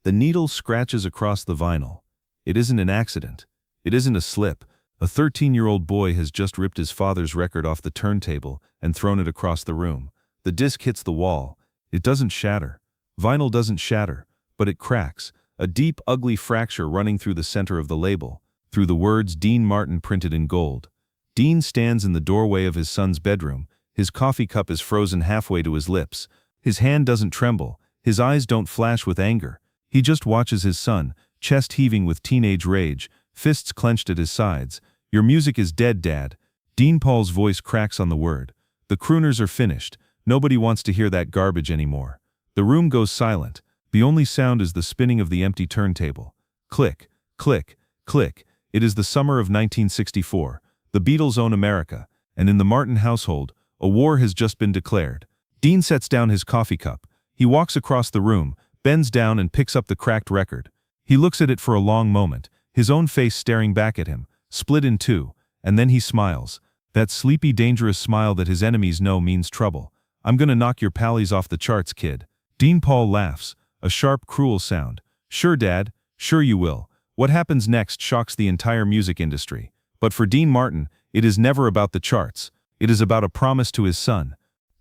The needle scratches across the vinyl. It isn't an accident. It isn't a slip. A 13-year-old boy has just ripped his father's record off the turntable and thrown it across the room. The disc hits the wall. It doesn't shatter. Vinyl doesn't shatter, but it cracks, a deep, ugly fracture running through the center of the label, through the words Dean Martin printed in gold. Dean stands in the doorway of his son's bedroom. His coffee cup is frozen halfway to his lips. His hand doesn't tremble. His eyes don't flash with anger. He just watches his son, chest heaving with teenage rage, fists clenched at his sides. "Your music is dead, Dad." Dean Paul's voice cracks on the word. "The crooners are finished. Nobody wants to hear that garbage anymore." The room goes silent. The only sound is the spinning of the empty turntable. Click, click, click. It is the summer of 1964. The Beatles own America, and in the Martin household, a war has just been declared. Dean sets down his coffee cup. He walks across the room, bends down and picks up the cracked record. He looks at it for a long moment, his own face staring back at him, split in two, and then he smiles. That sleepy, dangerous smile that his enemies know means trouble. "I'm gonna knock your pallies off the charts, kid." Dean Paul laughs, a sharp, cruel sound. "Sure, Dad, sure you will." What happens next shocks the entire music industry. But for Dean Martin, it is never about the charts. It is about a promise to his son.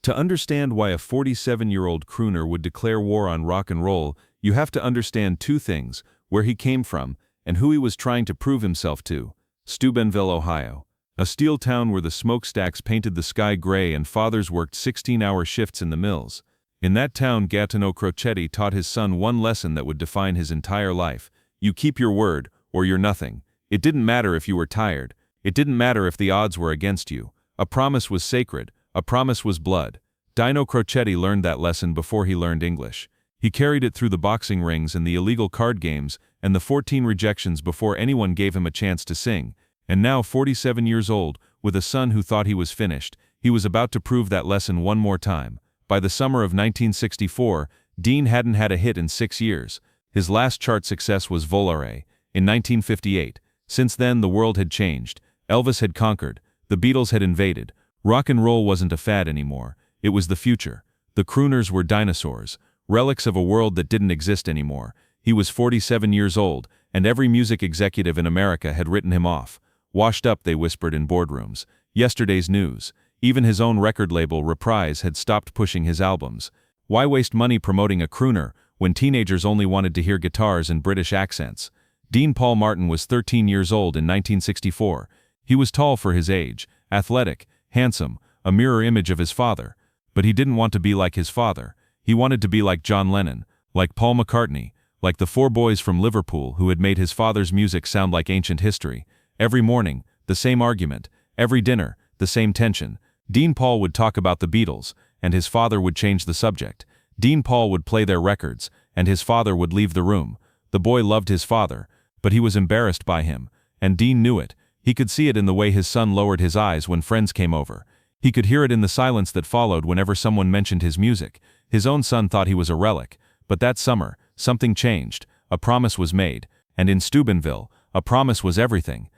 To understand why a 47-year-old crooner would declare war on rock and roll, you have to understand two things: where he came from and who he was trying to prove himself to. Steubenville, Ohio. A steel town where the smokestacks painted the sky gray and fathers worked 16-hour shifts in the mills. In that town, Gaetano Crocetti taught his son one lesson that would define his entire life. You keep your word, or you're nothing. It didn't matter if you were tired. It didn't matter if the odds were against you. A promise was sacred. A promise was blood. Dino Crocetti learned that lesson before he learned English. He carried it through the boxing rings and the illegal card games and the 14 rejections before anyone gave him a chance to sing. And now, 47 years old, with a son who thought he was finished, he was about to prove that lesson one more time. By the summer of 1964, Dean hadn't had a hit in 6 years. His last chart success was Volare, in 1958. Since then, the world had changed. Elvis had conquered. The Beatles had invaded. Rock and roll wasn't a fad anymore. It was the future. The crooners were dinosaurs, relics of a world that didn't exist anymore. He was 47 years old, and every music executive in America had written him off. Washed up, they whispered in boardrooms. Yesterday's news. Even his own record label, Reprise, had stopped pushing his albums. Why waste money promoting a crooner when teenagers only wanted to hear guitars and British accents? Dean Paul Martin was 13 years old in 1964. He was tall for his age, athletic, handsome, a mirror image of his father. But he didn't want to be like his father. He wanted to be like John Lennon, like Paul McCartney, like the four boys from Liverpool who had made his father's music sound like ancient history. Every morning, the same argument. Every dinner, the same tension. Dean Paul would talk about the Beatles, and his father would change the subject. Dean Paul would play their records, and his father would leave the room. The boy loved his father, but he was embarrassed by him, and Dean knew it. He could see it in the way his son lowered his eyes when friends came over. He could hear it in the silence that followed whenever someone mentioned his music. His own son thought he was a relic. But that summer, something changed. A promise was made. And in Steubenville, a promise was everything.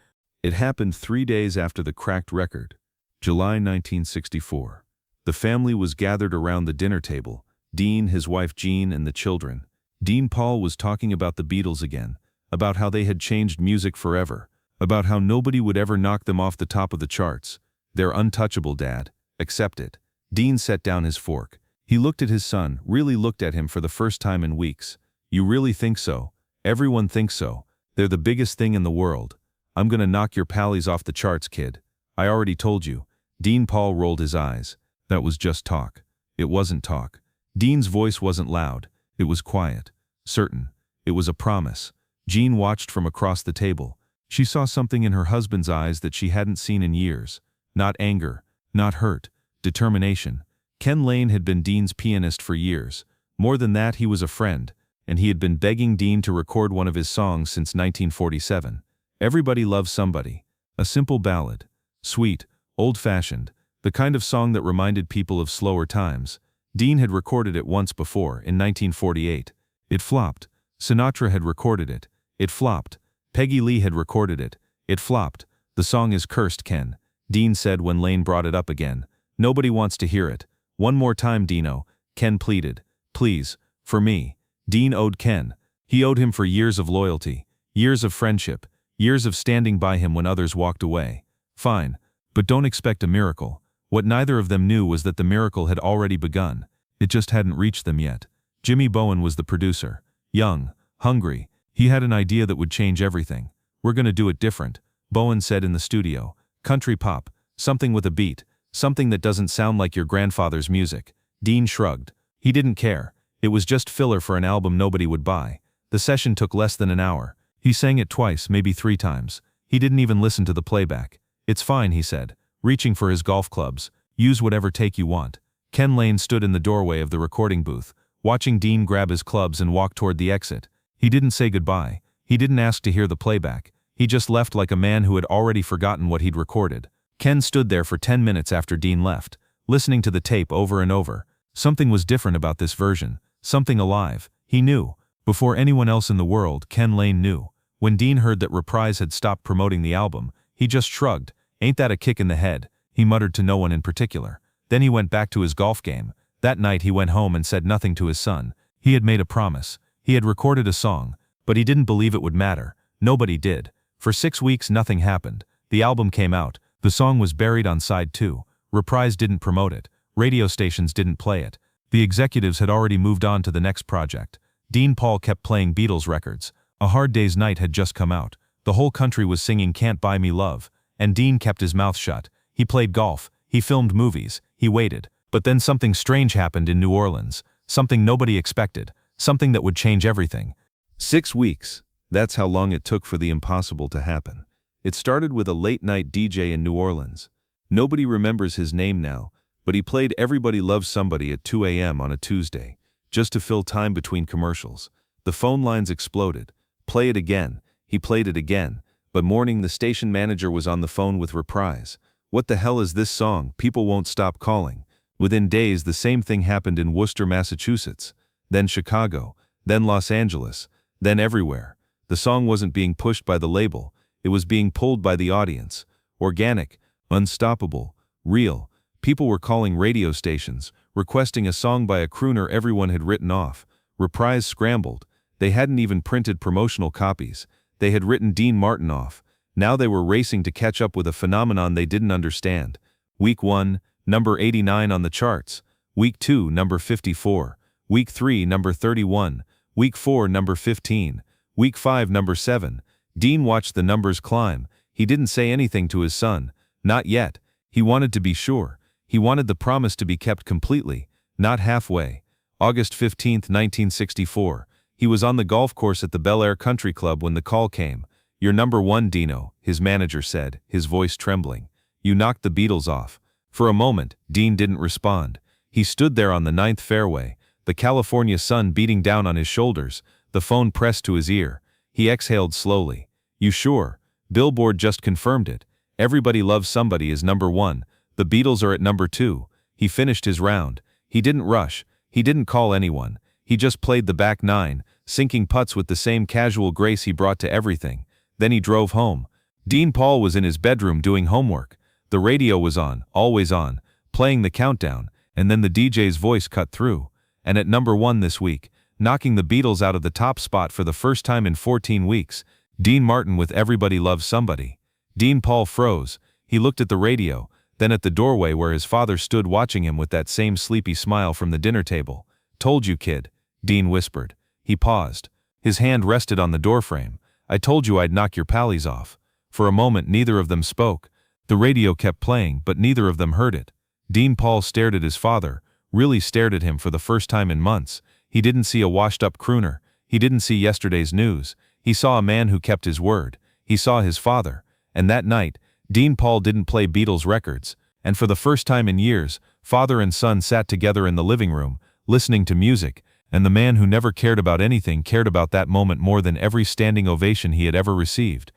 It happened 3 days after the cracked record, July 1964. The family was gathered around the dinner table, Dean, his wife Jean, and the children. Dean Paul was talking about the Beatles again, about how they had changed music forever, about how nobody would ever knock them off the top of the charts. "They're untouchable, Dad. Accept it." Dean set down his fork. He looked at his son, really looked at him for the first time in weeks. "You really think so? Everyone thinks so. They're the biggest thing in the world. I'm gonna knock your pallies off the charts, kid. I already told you." Dean Paul rolled his eyes. That was just talk. It wasn't talk. Dean's voice wasn't loud. It was quiet, certain. It was a promise. Jean watched from across the table. She saw something in her husband's eyes that she hadn't seen in years. Not anger, not hurt, determination. Ken Lane had been Dean's pianist for years. More than that, he was a friend, and he had been begging Dean to record one of his songs since 1947. Everybody Loves Somebody. A simple ballad. Sweet, old-fashioned, the kind of song that reminded people of slower times. Dean had recorded it once before, in 1948. It flopped. Sinatra had recorded it. It flopped. Peggy Lee had recorded it. It flopped. "The song is cursed, Ken," Dean said when Lane brought it up again. "Nobody wants to hear it. One more time, Dino," Ken pleaded. "Please, for me." Dean owed Ken. He owed him for years of loyalty, years of friendship, years of standing by him when others walked away. Fine, but don't expect a miracle. What neither of them knew was that the miracle had already begun. It just hadn't reached them yet. Jimmy Bowen was the producer. Young, hungry, he had an idea that would change everything. "We're gonna do it different," Bowen said in the studio. "Country pop, something with a beat, something that doesn't sound like your grandfather's music." Dean shrugged. He didn't care. It was just filler for an album nobody would buy. The session took less than an hour. He sang it twice, maybe 3 times. He didn't even listen to the playback. "It's fine," he said, reaching for his golf clubs. "Use whatever take you want." Ken Lane stood in the doorway of the recording booth, watching Dean grab his clubs and walk toward the exit. He didn't say goodbye. He didn't ask to hear the playback. He just left like a man who had already forgotten what he'd recorded. Ken stood there for 10 minutes after Dean left, listening to the tape over and over. Something was different about this version, something alive. He knew. Before anyone else in the world, Ken Lane knew. When Dean heard that Reprise had stopped promoting the album, he just shrugged. "Ain't that a kick in the head?" he muttered to no one in particular. Then he went back to his golf game. That night he went home and said nothing to his son. He had made a promise. He had recorded a song, but he didn't believe it would matter. Nobody did. For 6 weeks nothing happened. The album came out. The song was buried on side 2. Reprise didn't promote it. Radio stations didn't play it. The executives had already moved on to the next project. Dean Paul kept playing Beatles records. A Hard Day's Night had just come out. The whole country was singing Can't Buy Me Love. And Dean kept his mouth shut. He played golf. He filmed movies. He waited. But then something strange happened in New Orleans. Something nobody expected. Something that would change everything. 6 weeks. That's how long it took for the impossible to happen. It started with a late-night DJ in New Orleans. Nobody remembers his name now, but he played Everybody Loves Somebody at 2 a.m. on a Tuesday, just to fill time between commercials. The phone lines exploded. "Play it again." He played it again. But morning the station manager was on the phone with Reprise. "What the hell is this song? People won't stop calling." Within days the same thing happened in Worcester, Massachusetts, then Chicago, then Los Angeles, then everywhere. The song wasn't being pushed by the label, it was being pulled by the audience. Organic, unstoppable, real. People were calling radio stations, requesting a song by a crooner everyone had written off. Reprise scrambled. They hadn't even printed promotional copies. They had written Dean Martin off. Now they were racing to catch up with a phenomenon they didn't understand. Week 1, number 89 on the charts. Week 2, number 54. Week 3, number 31. Week 4, number 15. Week 5, number 7. Dean watched the numbers climb. He didn't say anything to his son. Not yet. He wanted to be sure. He wanted the promise to be kept completely, not halfway. August 15, 1964. He was on the golf course at the Bel Air Country Club when the call came. "You're number 1, Dino," his manager said, his voice trembling. "You knocked the Beatles off." For a moment, Dean didn't respond. He stood there on the 9th fairway, the California sun beating down on his shoulders, the phone pressed to his ear. He exhaled slowly. "You sure? Billboard just confirmed it. Everybody Loves Somebody is number 1. The Beatles are at number 2. He finished his round. He didn't rush. He didn't call anyone. He just played the back 9, sinking putts with the same casual grace he brought to everything. Then he drove home. Dean Paul was in his bedroom doing homework. The radio was on, always on, playing the countdown, and then the DJ's voice cut through. And at number 1 this week, knocking the Beatles out of the top spot for the first time in 14 weeks, Dean Martin with Everybody Loves Somebody. Dean Paul froze. He looked at the radio, then at the doorway where his father stood watching him with that same sleepy smile from the dinner table. "Told you, kid," Dean whispered. He paused. His hand rested on the doorframe. "I told you I'd knock your pallies off." For a moment neither of them spoke. The radio kept playing, but neither of them heard it. Dean Paul stared at his father, really stared at him for the first time in months. He didn't see a washed-up crooner. He didn't see yesterday's news. He saw a man who kept his word. He saw his father. And that night, Dean Paul didn't play Beatles records. And for the first time in years, father and son sat together in the living room, listening to music, and the man who never cared about anything cared about that moment more than every standing ovation he had ever received.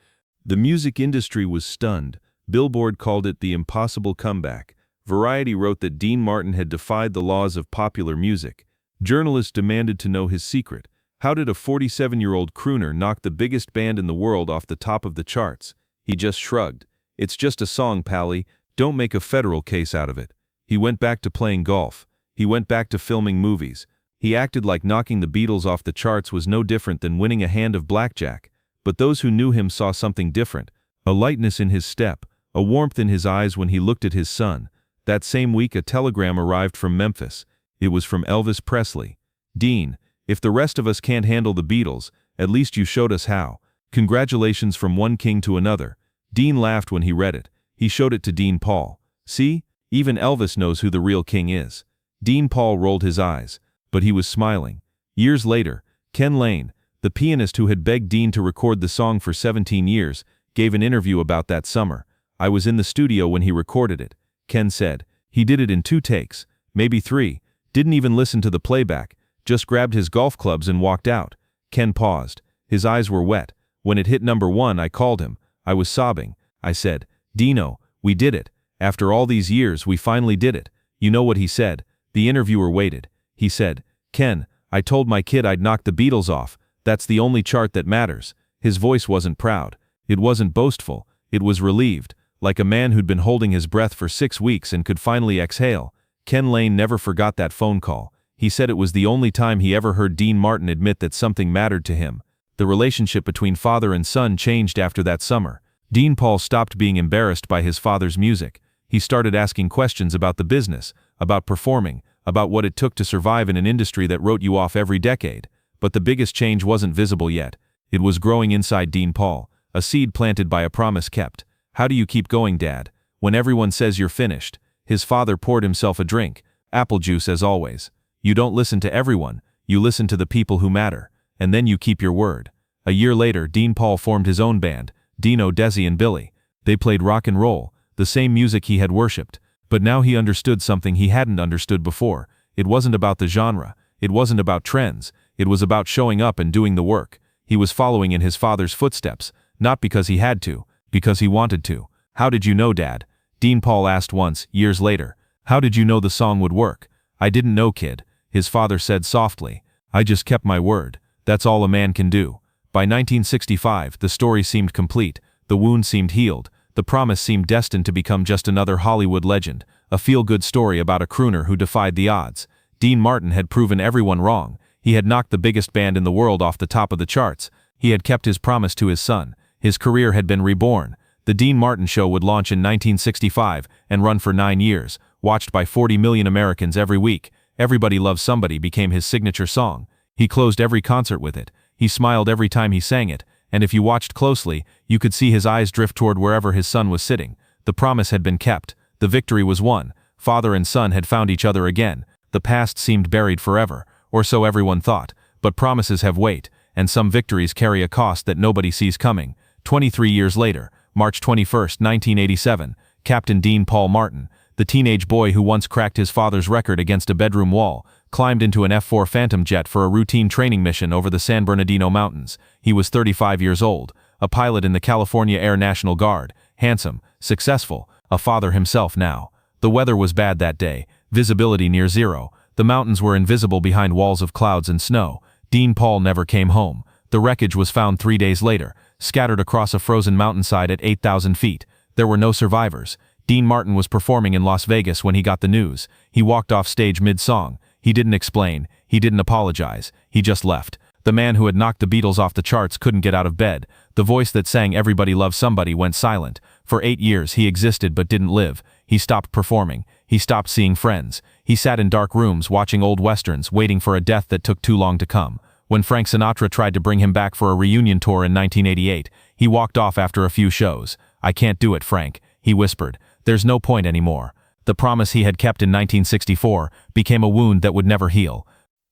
The music industry was stunned. Billboard called it the impossible comeback. Variety wrote that Dean Martin had defied the laws of popular music. Journalists demanded to know his secret. How did a 47-year-old crooner knock the biggest band in the world off the top of the charts? He just shrugged. "It's just a song, Pally. Don't make a federal case out of it." He went back to playing golf. He went back to filming movies. He acted like knocking the Beatles off the charts was no different than winning a hand of blackjack. But those who knew him saw something different, a lightness in his step, a warmth in his eyes when he looked at his son. That same week a telegram arrived from Memphis. It was from Elvis Presley. "Dean, if the rest of us can't handle the Beatles, at least you showed us how. Congratulations from one king to another." Dean laughed when he read it. He showed it to Dean Paul. "See? Even Elvis knows who the real king is." Dean Paul rolled his eyes, but he was smiling. Years later, Ken Lane, the pianist who had begged Dean to record the song for 17 years, gave an interview about that summer. "I was in the studio when he recorded it," Ken said. "He did it in 2 takes, maybe 3, didn't even listen to the playback, just grabbed his golf clubs and walked out." Ken paused. His eyes were wet. "When it hit number 1, I called him. I was sobbing. I said, 'Dino, we did it. After all these years, we finally did it.'" You know what he said? The interviewer waited. He said, "Ken, I told my kid I'd knock the Beatles off. That's the only chart that matters." His voice wasn't proud. It wasn't boastful. It was relieved, like a man who'd been holding his breath for 6 weeks and could finally exhale. Ken Lane never forgot that phone call. He said it was the only time he ever heard Dean Martin admit that something mattered to him. The relationship between father and son changed after that summer. Dean Paul stopped being embarrassed by his father's music. He started asking questions about the business, about performing, about what it took to survive in an industry that wrote you off every decade. But the biggest change wasn't visible yet. It was growing inside Dean Paul, a seed planted by a promise kept. "How do you keep going, Dad, when everyone says you're finished?" His father poured himself a drink, apple juice as always. "You don't listen to everyone, you listen to the people who matter, and then you keep your word." A year later, Dean Paul formed his own band, Dino, Desi and Billy. They played rock and roll, the same music he had worshipped. But now he understood something he hadn't understood before. It wasn't about the genre. It wasn't about trends. It was about showing up and doing the work. He was following in his father's footsteps, not because he had to, because he wanted to. "How did you know, Dad?" Dean Paul asked once, years later. "How did you know the song would work?" "I didn't know, kid," his father said softly. "I just kept my word. That's all a man can do." By 1965, the story seemed complete. The wound seemed healed. The promise seemed destined to become just another Hollywood legend, a feel-good story about a crooner who defied the odds. Dean Martin had proven everyone wrong. He had knocked the biggest band in the world off the top of the charts. He had kept his promise to his son. His career had been reborn. The Dean Martin Show would launch in 1965 and run for 9 years, watched by 40 million Americans every week. "Everybody Loves Somebody" became his signature song. He closed every concert with it. He smiled every time he sang it, and if you watched closely, you could see his eyes drift toward wherever his son was sitting. The promise had been kept. The victory was won. Father and son had found each other again. The past seemed buried forever, or so everyone thought, but promises have weight, and some victories carry a cost that nobody sees coming. 23 years later, March 21, 1987, Captain Dean Paul Martin, the teenage boy who once cracked his father's record against a bedroom wall, climbed into an F-4 Phantom jet for a routine training mission over the San Bernardino Mountains. He was 35 years old, a pilot in the California Air National Guard, handsome, successful, a father himself now. The weather was bad that day, visibility near zero. The mountains were invisible behind walls of clouds and snow. Dean Paul never came home. The wreckage was found 3 days later, scattered across a frozen mountainside at 8,000 feet. There were no survivors. Dean Martin was performing in Las Vegas when he got the news. He walked off stage mid-song. He didn't explain. He didn't apologize. He just left. The man who had knocked the Beatles off the charts couldn't get out of bed. The voice that sang "Everybody Loves Somebody" went silent. For 8 years he existed but didn't live. He stopped performing. He stopped seeing friends. He sat in dark rooms watching old westerns, waiting for a death that took too long to come. When Frank Sinatra tried to bring him back for a reunion tour in 1988, he walked off after a few shows. "I can't do it, Frank," he whispered. "There's no point anymore." The promise he had kept in 1964 became a wound that would never heal.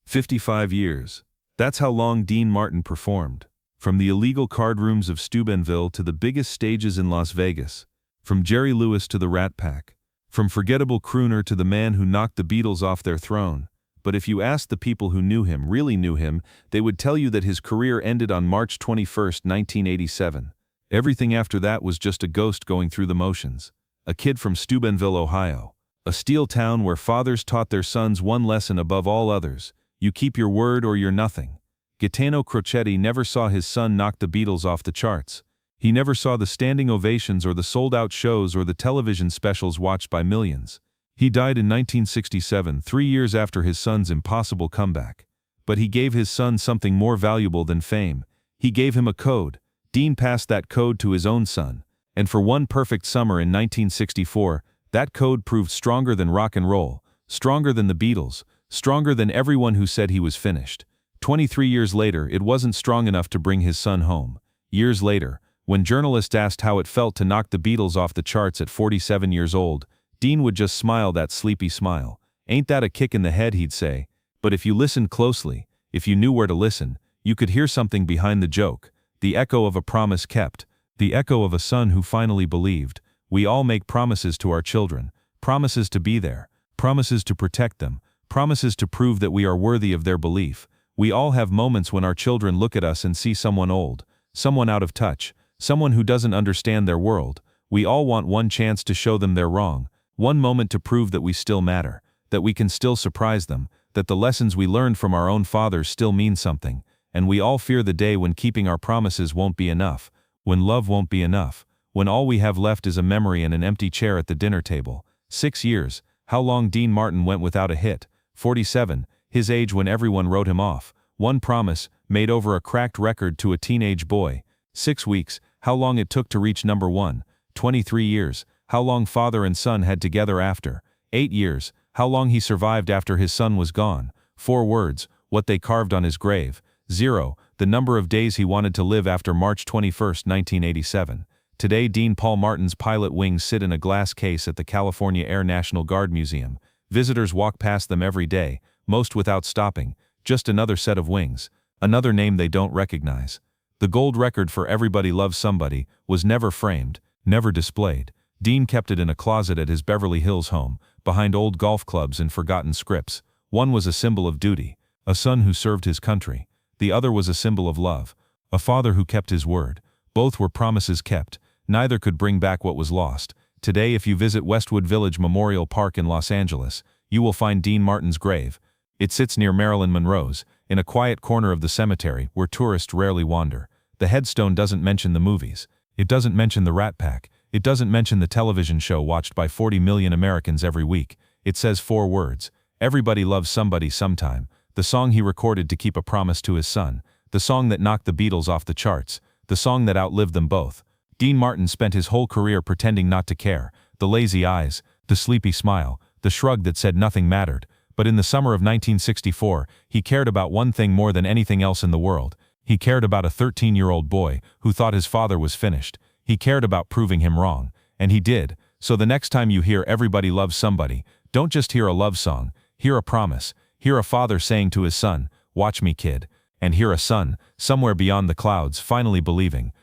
55 years. That's how long Dean Martin performed. From the illegal card rooms of Steubenville to the biggest stages in Las Vegas. From Jerry Lewis to the Rat Pack. From forgettable crooner to the man who knocked the Beatles off their throne. But if you asked the people who knew him, really knew him, they would tell you that his career ended on March 21, 1987. Everything after that was just a ghost going through the motions. A kid from Steubenville, Ohio. A steel town where fathers taught their sons one lesson above all others: you keep your word or you're nothing. Gaetano Crocetti never saw his son knock the Beatles off the charts. He never saw the standing ovations or the sold-out shows or the television specials watched by millions. He died in 1967, 3 years after his son's impossible comeback. But he gave his son something more valuable than fame. He gave him a code. Dean passed that code to his own son. And for one perfect summer in 1964, that code proved stronger than rock and roll, stronger than the Beatles, stronger than everyone who said he was finished. 23 years later, it wasn't strong enough to bring his son home. Years later, when journalists asked how it felt to knock the Beatles off the charts at 47 years old, Dean would just smile that sleepy smile. "Ain't that a kick in the head?" he'd say. But if you listened closely, if you knew where to listen, you could hear something behind the joke. The echo of a promise kept. The echo of a son who finally believed. We all make promises to our children. Promises to be there. Promises to protect them. Promises to prove that we are worthy of their belief. We all have moments when our children look at us and see someone old, someone out of touch, someone who doesn't understand their world. We all want one chance to show them they're wrong, one moment to prove that we still matter, that we can still surprise them, that the lessons we learned from our own fathers still mean something. And we all fear the day when keeping our promises won't be enough, when love won't be enough, when all we have left is a memory and an empty chair at the dinner table. 6 years, how long Dean Martin went without a hit. 47, his age when everyone wrote him off. One promise, made over a cracked record to a teenage boy. 6 weeks, how long it took to reach number 1. 23 years, how long father and son had together after. 8 years, how long he survived after his son was gone. 4 words, what they carved on his grave. 0, the number of days he wanted to live after March 21, 1987. Today Dean Paul Martin's pilot wings sit in a glass case at the California Air National Guard Museum. Visitors walk past them every day, most without stopping. Just another set of wings. Another name they don't recognize. The gold record for Everybody Loves Somebody was never framed, never displayed. Dean kept it in a closet at his Beverly Hills home, behind old golf clubs and forgotten scripts. One was a symbol of duty, a son who served his country. The other was a symbol of love, a father who kept his word. Both were promises kept. Neither could bring back what was lost. Today, if you visit Westwood Village Memorial Park in Los Angeles, you will find Dean Martin's grave. It sits near Marilyn Monroe's, in a quiet corner of the cemetery where tourists rarely wander. The headstone doesn't mention the movies. It doesn't mention the Rat Pack. It doesn't mention the television show watched by 40 million Americans every week. It says 4 words. Everybody loves somebody sometime. The song he recorded to keep a promise to his son. The song that knocked the Beatles off the charts. The song that outlived them both. Dean Martin spent his whole career pretending not to care. The lazy eyes, the sleepy smile, the shrug that said nothing mattered. But in the summer of 1964, he cared about one thing more than anything else in the world. He cared about a 13-year-old boy who thought his father was finished. He cared about proving him wrong. And he did. So the next time you hear Everybody Loves Somebody, don't just hear a love song. Hear a promise. Hear a father saying to his son, "Watch me, kid." And hear a son, somewhere beyond the clouds, finally believing,